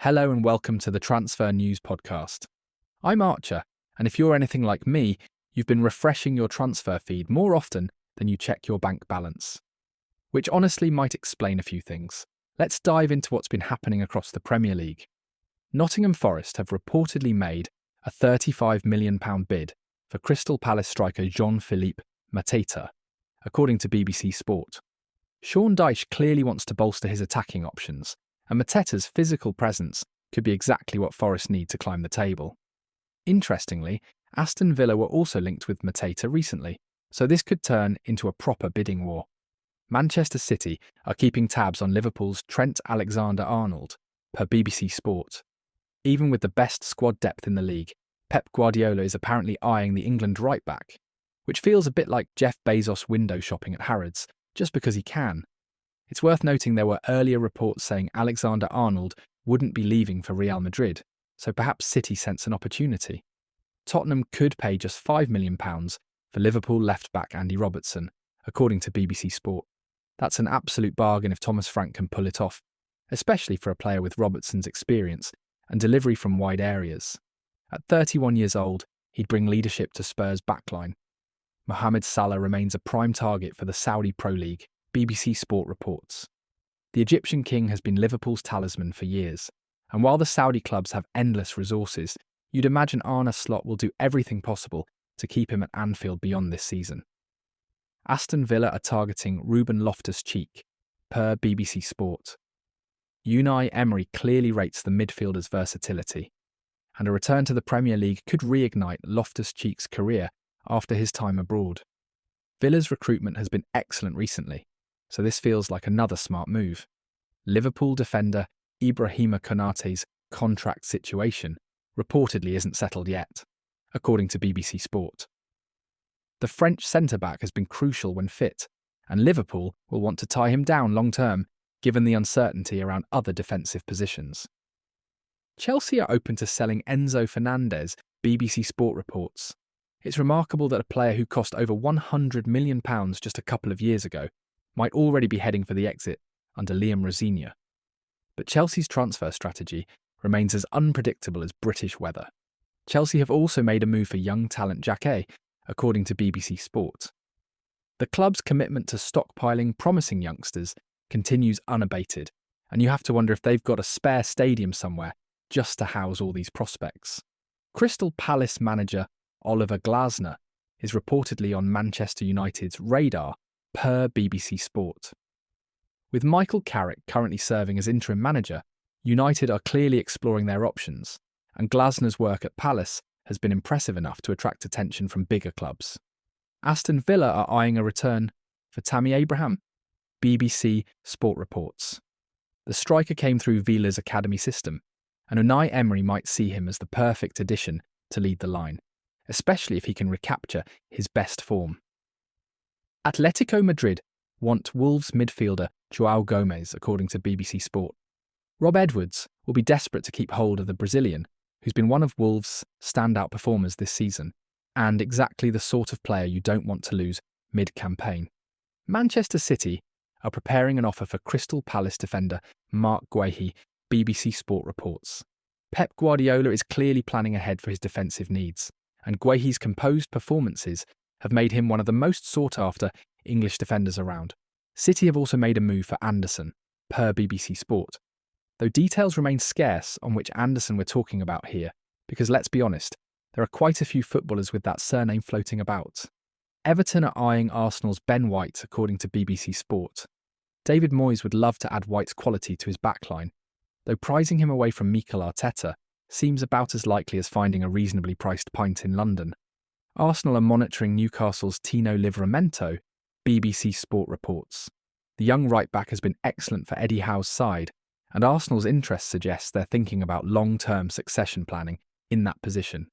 Hello and welcome to the Transfer News Podcast. I'm Archer, and if you're anything like me, you've been refreshing your transfer feed more often than you check your bank balance. Which honestly might explain a few things. Let's dive into what's been happening across the Premier League. Nottingham Forest have reportedly made a £35 million bid for Crystal Palace striker Jean-Philippe Mateta, according to BBC Sport. Sean Dyche clearly wants to bolster his attacking options, and Mateta's physical presence could be exactly what Forest need to climb the table. Interestingly, Aston Villa were also linked with Mateta recently, so this could turn into a proper bidding war. Manchester City are keeping tabs on Liverpool's Trent Alexander-Arnold, per BBC Sport. Even with the best squad depth in the league, Pep Guardiola is apparently eyeing the England right-back, which feels a bit like Jeff Bezos window shopping at Harrods, just because he can. It's worth noting there were earlier reports saying Alexander-Arnold wouldn't be leaving for Real Madrid, so perhaps City sense an opportunity. Tottenham could pay just £5 million for Liverpool left-back Andy Robertson, according to BBC Sport. That's an absolute bargain if Thomas Frank can pull it off, especially for a player with Robertson's experience and delivery from wide areas. At 31 years old, he'd bring leadership to Spurs' backline. Mohamed Salah remains a prime target for the Saudi Pro League, BBC Sport reports. The Egyptian king has been Liverpool's talisman for years, and while the Saudi clubs have endless resources, you'd imagine Arne Slot will do everything possible to keep him at Anfield beyond this season. Aston Villa are targeting Ruben Loftus-Cheek, per BBC Sport. Unai Emery clearly rates the midfielder's versatility, and a return to the Premier League could reignite Loftus-Cheek's career after his time abroad. Villa's recruitment has been excellent recently, so this feels like another smart move. Liverpool defender Ibrahima Konate's contract situation reportedly isn't settled yet, according to BBC Sport. The French centre-back has been crucial when fit, and Liverpool will want to tie him down long-term, given the uncertainty around other defensive positions. Chelsea are open to selling Enzo Fernandez, BBC Sport reports. It's remarkable that a player who cost over £100 million just a couple of years ago might already be heading for the exit under Liam Rosenior. But Chelsea's transfer strategy remains as unpredictable as British weather. Chelsea have also made a move for young talent Jacquet, according to BBC Sport. The club's commitment to stockpiling promising youngsters continues unabated, and you have to wonder if they've got a spare stadium somewhere just to house all these prospects. Crystal Palace manager Oliver Glasner is reportedly on Manchester United's radar, per BBC Sport. With Michael Carrick currently serving as interim manager, United are clearly exploring their options, and Glasner's work at Palace has been impressive enough to attract attention from bigger clubs. Aston Villa are eyeing a return for Tammy Abraham, BBC Sport reports. The striker came through Villa's academy system, and Unai Emery might see him as the perfect addition to lead the line, especially if he can recapture his best form. Atletico Madrid want Wolves midfielder João Gomes, according to BBC Sport. Rob Edwards will be desperate to keep hold of the Brazilian, who's been one of Wolves' standout performers this season, and exactly the sort of player you don't want to lose mid-campaign. Manchester City are preparing an offer for Crystal Palace defender Marc Guehi, BBC Sport reports. Pep Guardiola is clearly planning ahead for his defensive needs, and Guehi's composed performances have made him one of the most sought-after English defenders around. City have also made a move for Anderson, per BBC Sport, though details remain scarce on which Anderson we're talking about here, because let's be honest, there are quite a few footballers with that surname floating about. Everton are eyeing Arsenal's Ben White, according to BBC Sport. David Moyes would love to add White's quality to his backline, though prizing him away from Mikel Arteta seems about as likely as finding a reasonably priced pint in London. Arsenal are monitoring Newcastle's Tino Livramento, BBC Sport reports. The young right-back has been excellent for Eddie Howe's side, and Arsenal's interest suggests they're thinking about long-term succession planning in that position.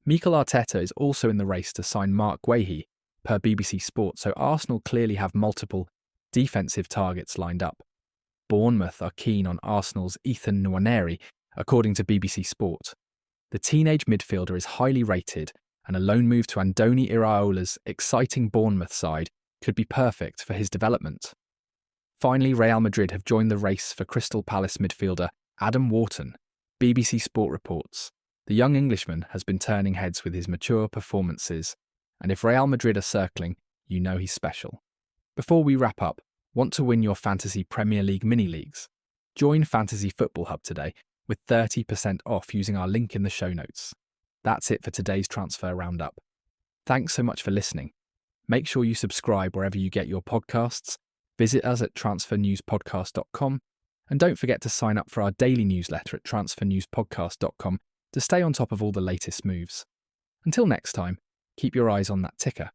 Mikel Arteta is also in the race to sign Marc Guehi, per BBC Sport, so Arsenal clearly have multiple defensive targets lined up. Bournemouth are keen on Arsenal's Ethan Nwaneri, according to BBC Sport. The teenage midfielder is highly rated, and a loan move to Andoni Iraola's exciting Bournemouth side could be perfect for his development. Finally, Real Madrid have joined the race for Crystal Palace midfielder Adam Wharton, BBC Sport reports, the young Englishman has been turning heads with his mature performances, and if Real Madrid are circling, you know he's special. Before we wrap up, want to win your Fantasy Premier League mini-leagues? Join Fantasy Football Hub today with 30% off using our link in the show notes. That's it for today's transfer roundup. Thanks so much for listening. Make sure you subscribe wherever you get your podcasts, visit us at transfernewspodcast.com, and don't forget to sign up for our daily newsletter at transfernewspodcast.com to stay on top of all the latest moves. Until next time, keep your eyes on that ticker.